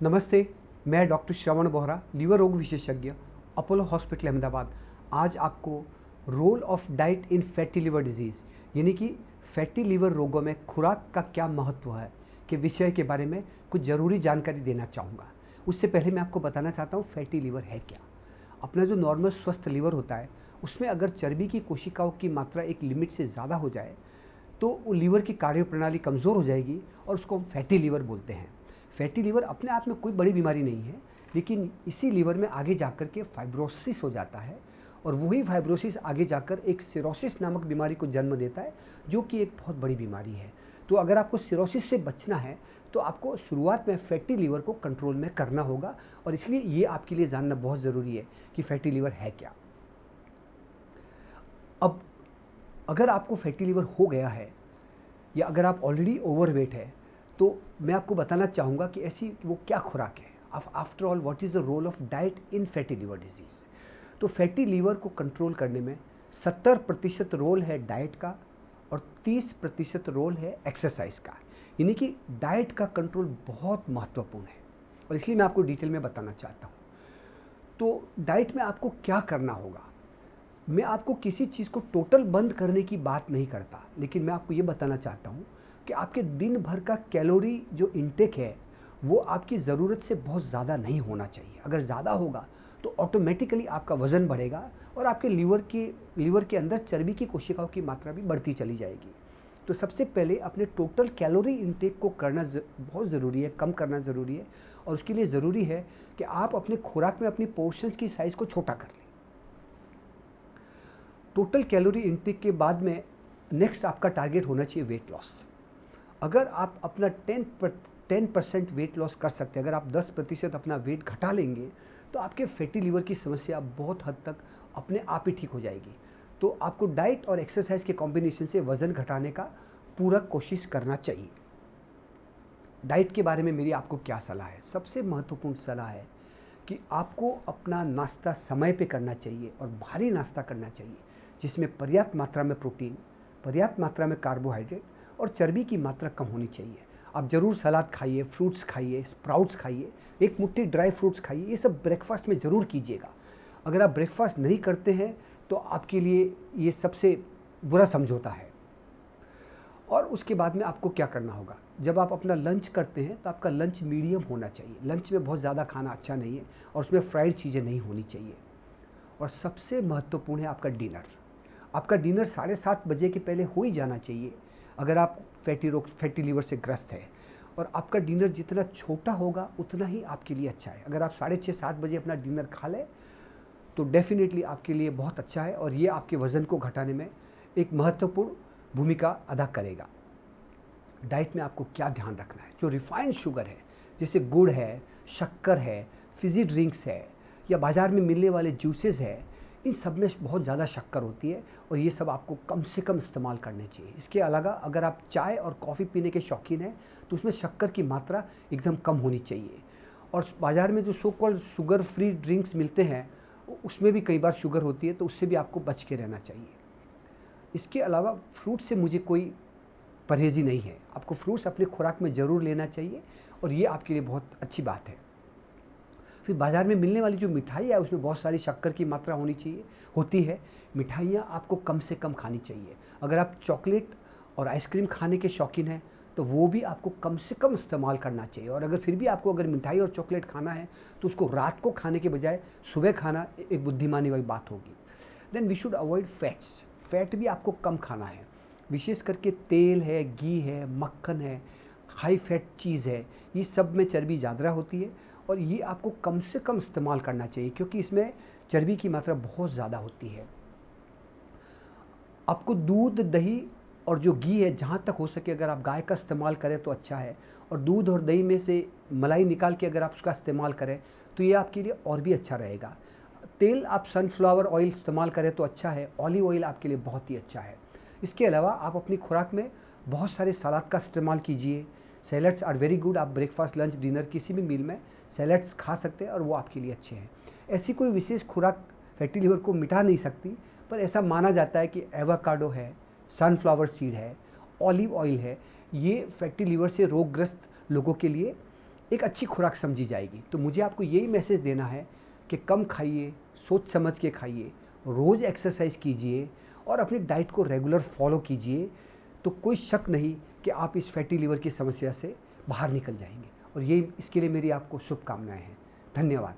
नमस्ते, मैं डॉक्टर श्रवण बोहरा, लीवर रोग विशेषज्ञ, अपोलो हॉस्पिटल अहमदाबाद। आज आपको role of diet in fatty liver disease यानी कि फैटी लिवर रोगों में खुराक का क्या महत्व है के विषय के बारे में कुछ ज़रूरी जानकारी देना चाहूँगा। उससे पहले मैं आपको बताना चाहता हूँ फैटी लिवर है क्या। अपना जो नॉर्मल स्वस्थ लीवर होता है उसमें अगर चर्बी की कोशिकाओं की मात्रा एक लिमिट से ज़्यादा हो जाए तो वो लीवर की कार्यप्रणाली कमज़ोर हो जाएगी और उसको हम फैटी लीवर बोलते हैं। फैटी लीवर अपने आप में कोई बड़ी बीमारी नहीं है, लेकिन इसी लीवर में आगे जाकर के फाइब्रोसिस हो जाता है और वही फाइब्रोसिस आगे जाकर एक सिरोसिस नामक बीमारी को जन्म देता है, जो कि एक बहुत बड़ी बीमारी है। तो अगर आपको सिरोसिस से बचना है तो आपको शुरुआत में फैटी लीवर को कंट्रोल में करना होगा और इसलिए ये आपके लिए जानना बहुत ज़रूरी है कि फैटी लीवर है क्या। अब अगर आपको फैटी लीवर हो गया है या अगर आप ऑलरेडी ओवरवेट है तो मैं आपको बताना चाहूँगा कि ऐसी वो क्या खुराक है। After all what is the role of diet in fatty liver disease. तो फैटी लीवर को कंट्रोल करने में 70% रोल है डाइट का और 30% रोल है एक्सरसाइज का। यानी कि डाइट का कंट्रोल बहुत महत्वपूर्ण है और इसलिए मैं आपको डिटेल में बताना चाहता हूँ। तो डाइट में आपको क्या करना होगा। मैं आपको किसी चीज़ को टोटल बंद करने की बात नहीं करता, लेकिन मैं आपको ये बताना चाहता हूँ कि आपके दिन भर का कैलोरी जो इंटेक है वो आपकी ज़रूरत से बहुत ज़्यादा नहीं होना चाहिए। अगर ज़्यादा होगा तो ऑटोमेटिकली आपका वज़न बढ़ेगा और आपके लीवर के अंदर चर्बी की कोशिकाओं की मात्रा भी बढ़ती चली जाएगी। तो सबसे पहले अपने टोटल कैलोरी इंटेक को करना बहुत ज़रूरी है, कम करना ज़रूरी है और उसके लिए ज़रूरी है कि आप अपने खुराक में अपनी पोर्शंस की साइज़ को छोटा कर लें। टोटल कैलोरी इंटेक के बाद में नेक्स्ट आपका टारगेट होना चाहिए वेट लॉस। अगर आप अपना 10% वेट लॉस कर सकते हैं, अगर आप 10% अपना वेट घटा लेंगे तो आपके फैटी लिवर की समस्या बहुत हद तक अपने आप ही ठीक हो जाएगी। तो आपको डाइट और एक्सरसाइज के कॉम्बिनेशन से वज़न घटाने का पूरा कोशिश करना चाहिए। डाइट के बारे में मेरी आपको क्या सलाह है। सबसे महत्वपूर्ण सलाह है कि आपको अपना नाश्ता समय पे करना चाहिए और भारी नाश्ता करना चाहिए जिसमें पर्याप्त मात्रा में प्रोटीन, पर्याप्त मात्रा में कार्बोहाइड्रेट और चर्बी की मात्रा कम होनी चाहिए। आप ज़रूर सलाद खाइए, फ्रूट्स खाइए, स्प्राउट्स खाइए, एक मुट्ठी ड्राई फ्रूट्स खाइए, ये सब ब्रेकफास्ट में ज़रूर कीजिएगा। अगर आप ब्रेकफास्ट नहीं करते हैं तो आपके लिए ये सबसे बुरा समझौता है। और उसके बाद में आपको क्या करना होगा, जब आप अपना लंच करते हैं तो आपका लंच मीडियम होना चाहिए। लंच में बहुत ज़्यादा खाना अच्छा नहीं है और उसमें फ्राइड चीज़ें नहीं होनी चाहिए। और सबसे महत्वपूर्ण है आपका डिनर। आपका डिनर 7:30 बजे के पहले हो ही जाना चाहिए अगर आप फैटी लिवर से ग्रस्त है। और आपका डिनर जितना छोटा होगा उतना ही आपके लिए अच्छा है। अगर आप 6:30-7 बजे अपना डिनर खा लें तो डेफिनेटली आपके लिए बहुत अच्छा है और ये आपके वज़न को घटाने में एक महत्वपूर्ण भूमिका अदा करेगा। डाइट में आपको क्या ध्यान रखना है, जो रिफाइंड शुगर है जैसे गुड़ है, शक्कर है, फिज़ी ड्रिंक्स है या बाज़ार में मिलने वाले जूसेस है, इन सब में बहुत ज़्यादा शक्कर होती है और ये सब आपको कम से कम इस्तेमाल करने चाहिए। इसके अलावा अगर आप चाय और कॉफ़ी पीने के शौकीन हैं तो उसमें शक्कर की मात्रा एकदम कम होनी चाहिए। और बाज़ार में जो so called sugar free drinks मिलते हैं उसमें भी कई बार शुगर होती है, तो उससे भी आपको बच के रहना चाहिए। इसके अलावा फ्रूट से मुझे कोई परहेज़ी नहीं है। आपको फ्रूट्स अपने खुराक में ज़रूर लेना चाहिए और ये आपके लिए बहुत अच्छी बात है। फिर बाज़ार में मिलने वाली जो मिठाई है उसमें बहुत सारी शक्कर की मात्रा होती है। मिठाइयाँ आपको कम से कम खानी चाहिए। अगर आप चॉकलेट और आइसक्रीम खाने के शौकीन हैं तो वो भी आपको कम से कम इस्तेमाल करना चाहिए। और अगर फिर भी आपको अगर मिठाई और चॉकलेट खाना है तो उसको रात को खाने के बजाय सुबह खाना एक बुद्धिमानी वाली बात होगी। Then we should avoid fats. Fat भी आपको कम खाना है, विशेष करके तेल है, घी है, मक्खन है, हाई फैट चीज़ है, ये सब में चर्बी ज़्यादा होती है और ये आपको कम से कम इस्तेमाल करना चाहिए क्योंकि इसमें चर्बी की मात्रा बहुत ज़्यादा होती है। आपको दूध, दही और जो घी है जहाँ तक हो सके अगर आप गाय का इस्तेमाल करें तो अच्छा है और दूध और दही में से मलाई निकाल के अगर आप उसका इस्तेमाल करें तो ये आपके लिए और भी अच्छा रहेगा। तेल आप सनफ्लावर ऑयल इस्तेमाल करें तो अच्छा है, ऑलिव ऑयल आपके लिए बहुत ही अच्छा है। इसके अलावा आप अपनी खुराक में बहुत सारे सलाद का इस्तेमाल कीजिए। Salads are very good. आप ब्रेकफास्ट, लंच, डिनर किसी भी मील में सैलड्स खा सकते हैं और वो आपके लिए अच्छे हैं। ऐसी कोई विशेष खुराक फैटी लिवर को मिटा नहीं सकती, पर ऐसा माना जाता है कि एवोकाडो है, सनफ्लावर सीड है, ऑलिव ऑयल है, ये फैटी लिवर से रोगग्रस्त लोगों के लिए एक अच्छी खुराक समझी जाएगी। तो मुझे आपको यही मैसेज देना है कि कम खाइए, सोच समझ के खाइए, रोज़ एक्सरसाइज कीजिए और अपनी डाइट को रेगुलर फॉलो कीजिए। तो कोई शक नहीं कि आप इस फैटी लिवर की समस्या से बाहर निकल जाएंगे। और ये इसके लिए मेरी आपको शुभकामनाएं हैं। धन्यवाद।